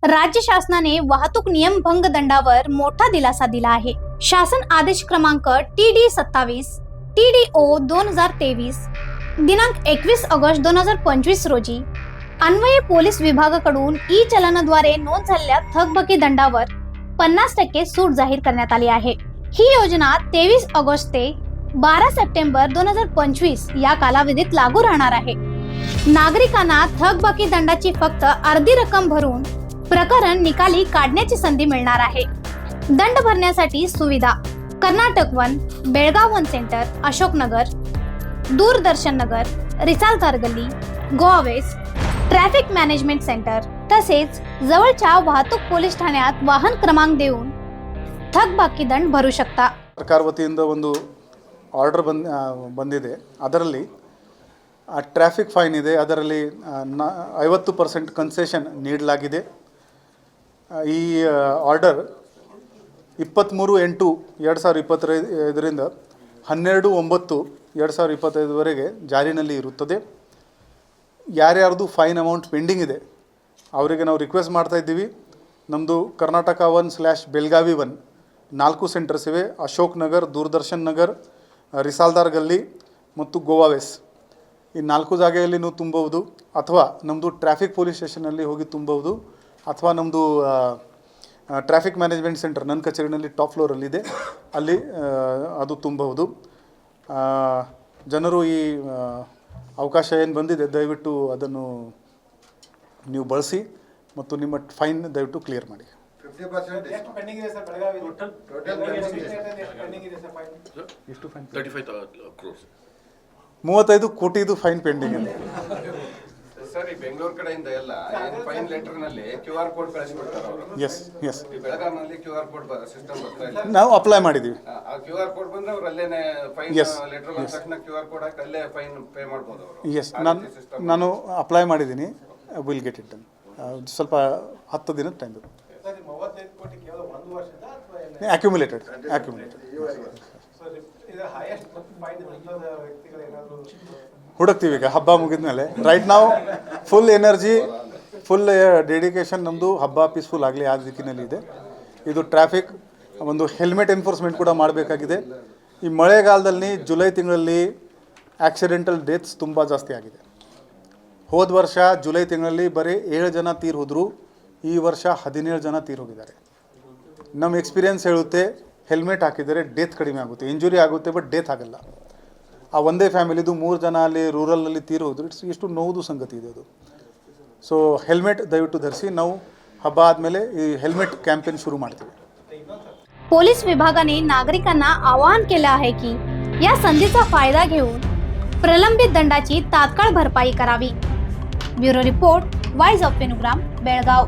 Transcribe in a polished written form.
राज्य शासनाने वाहतूक नियम भंग दंडावर मोठा दिलासा दिला आहे। शासन आदेश क्रमांक TD 27 TDO 2023 दिनांक 21 ऑगस्ट 2025 रोजी अन्वये पोलीस विभागाकडून ई चलनाद्वारे नोंद झालेल्या थकबाकी दंडावर 50% सूट जाहीर करण्यात आली आहे। ही योजना 23 ऑगस्ट ते 12 सप्टेंबर 2025 या कालावधीत लागू राहणार आहे। नागरिकांना थकबाकी दंडाची फक्त अर्धी रक्कम भरून प्रकरण निकाली काढण्याची संधी मिळणार आहे। दंड भरण्यासाठी सुविधा Karnataka one, Belgaum one centre, Ashoknagar, Doordarshan Nagar, Risaldar Galli, Goa west, traffic management centre तसेच जवळच्या वाहतूक पोलीस ठाण्यात वाहन क्रमांक देऊन थकबाकी ದಂಡ ಭರು शकता। ಸರ್ಕಾರ ವತಿಯಿಂದ ಒಂದು ಆರ್ಡರ್ ಬಂದಿದೆ। ಅದರಲ್ಲಿ ಟ್ರಾಫಿಕ್ ಫೈನ್ ಇದೆ, ಅದರಲ್ಲಿ 50% ಕನ್ಸೆಷನ್ ನೀಡಲಾಗಿದೆ। ಈ ಆರ್ಡರ್ 23/8/2025ರಿಂದ 12/9/2025ವರೆಗೆ ಜಾರಿನಲ್ಲಿ ಇರುತ್ತದೆ। ಯಾರ್ಯಾರ್ದು ಫೈನ್ ಅಮೌಂಟ್ ಪೆಂಡಿಂಗ್ ಇದೆ ಅವರಿಗೆ ನಾವು ರಿಕ್ವೆಸ್ಟ್ ಮಾಡ್ತಾ ಇದ್ದೀವಿ, ನಮ್ಮದು ಕರ್ನಾಟಕ 1/ಬೆಳಗಾವಿ 1 4 ಸೆಂಟರ್ಸ್ ಇವೆ। ಅಶೋಕ್ ನಗರ್, ದೂರದರ್ಶನ್ ನಗರ್, ರಿಸಾಲ್ದಾರ್ ಗಲ್ಲಿ ಮತ್ತು ಗೋವಾ ವೆಸ್ಟ್, ಈ 4 ಜಾಗೆಯಲ್ಲಿ ನೀವು ತುಂಬಬಹುದು, ಅಥವಾ ನಮ್ಮದು ಟ್ರಾಫಿಕ್ ಪೊಲೀಸ್ ಸ್ಟೇಷನಲ್ಲಿ ಹೋಗಿ ತುಂಬಬಹುದು, ಅಥವಾ ನಮ್ಮದು ಟ್ರಾಫಿಕ್ ಮ್ಯಾನೇಜ್ಮೆಂಟ್ ಸೆಂಟರ್ ನನ್ನ ಕಚೇರಿನಲ್ಲಿ ಟಾಪ್ ಫ್ಲೋರಲ್ಲಿದೆ, ಅಲ್ಲಿ ಅದು ತುಂಬಬಹುದು। ಜನರು ಈ ಅವಕಾಶ ಏನು ಬಂದಿದೆ ದಯವಿಟ್ಟು ಅದನ್ನು ನೀವು ಬಳಸಿ ಮತ್ತು ನಿಮ್ಮ ಫೈನ್ ದಯವಿಟ್ಟು ಕ್ಲಿಯರ್ ಮಾಡಿ। 35 ಕೋಟಿದು ಫೈನ್ ಪೆಂಡಿಂಗ್ ಇದೆ ಸರ್। ಈ ಬೆಂಗಳೂರು ಕಡೆಯಿಂದ ಎಲ್ಲ ಫೈನ್ ಲೆಟರ್ ನಲ್ಲಿ QR ಕೋಡ್ ಕಳಿಸಿಬಿಡ್ತಾರೆ ಅವರು। ಎಸ್ ಈ ಬೆಳಗಾವಿನಲ್ಲಿ QR ಕೋಡ್ ಸಿಸ್ಟಮ್ ಬರ್ತಾ ಇಲ್ಲ, ನಾವು ಅಪ್ಲೈ ಮಾಡಿದ್ದೀವಿ। ಆ QR ಕೋಡ್ ಬಂದ್ರೆ ಅವರು ಅಲ್ಲೇನೆ ಫೈನ್ ಲೆಟರ್ ಬಂದ ತಕ್ಷಣ QR ಕೋಡ್ ಹಾಕಿ ಅಲ್ಲೇ ಫೈನ್ ಪೇ ಮಾಡ್ಬೋದು ಅವರು। ಎಸ್, ನಾನು ಅಪ್ಲೈ ಮಾಡಿದ್ದೀನಿ, ವಿಲ್ ಗೆಟ್ ಇಟ್ ಡನ್। ಸ್ವಲ್ಪ 10 ದಿನದ ಟೈಮ್ ಬೇಕು। ಅಕ್ಯುಮುಲೇಟೆಡ್ ಹುಡುಕ್ತೀವಿ ಈಗ ಹಬ್ಬ ಮುಗಿದ ಮೇಲೆ। ರೈಟ್ ನಾವು ಫುಲ್ ಎನರ್ಜಿ, ಫುಲ್ ಡೆಡಿಕೇಶನ್ ನಮ್ಮದು ಹಬ್ಬ ಪೀಸ್ಫುಲ್ ಆಗಲಿ ಆ ದಿಕ್ಕಿನಲ್ಲಿ ಇದೆ। ಇದು ಟ್ರಾಫಿಕ್ ಒಂದು ಹೆಲ್ಮೆಟ್ ಎನ್ಫೋರ್ಸ್ಮೆಂಟ್ ಕೂಡ ಮಾಡಬೇಕಾಗಿದೆ। ಈ ಮಳೆಗಾಲದಲ್ಲಿ ಜುಲೈ ತಿಂಗಳಲ್ಲಿ ಆಕ್ಸಿಡೆಂಟಲ್ ಡೆತ್ಸ್ ತುಂಬ ಜಾಸ್ತಿ ಆಗಿದೆ। ಹೋದ ವರ್ಷ ಜುಲೈ ತಿಂಗಳಲ್ಲಿ ಬರೀ 7 ಜನ ತೀರ್ ಹೋದರು, ಈ ವರ್ಷ 17 ಜನ ತೀರ್ ಹೋಗಿದ್ದಾರೆ। ನಮ್ಮ ಎಕ್ಸ್ಪೀರಿಯನ್ಸ್ ಹೇಳುತ್ತೆ ಹೆಲ್ಮೆಟ್ ಹಾಕಿದರೆ ಡೆತ್ ಕಡಿಮೆ ಆಗುತ್ತೆ, ಇಂಜುರಿ ಆಗುತ್ತೆ ಬಟ್ ಡೆತ್ ಆಗಲ್ಲ। ಆ ಒಂದೇ ಫ್ಯಾಮಿಲಿದು 3 ಜನ ಅಲ್ಲಿ ರೂರಲ್ನಲ್ಲಿ ತೀರ್ ಹೋದ್ರು, ಎಷ್ಟು ನೋವುದು ಸಂಗತಿ ಇದೆ ಅದು। ಸೊ ಹೆಲ್ಮೆಟ್ ದಯವಿಟ್ಟು ಧರಿಸಿ। ನಾವು ಹಬ್ಬ ಆದಮೇಲೆ ಈ ಹೆಲ್ಮೆಟ್ कॅम्पेन सुरू ಮಾಡ್ತೀವಿ। पोलीस विभागाने नागरिकांना आवाहन केलं आहे की या संधीचा फायदा घेऊन प्रलंबित दंडाची तात्काळ भरपाई करावी। Bureau report, voice of Venugram, Belgaum.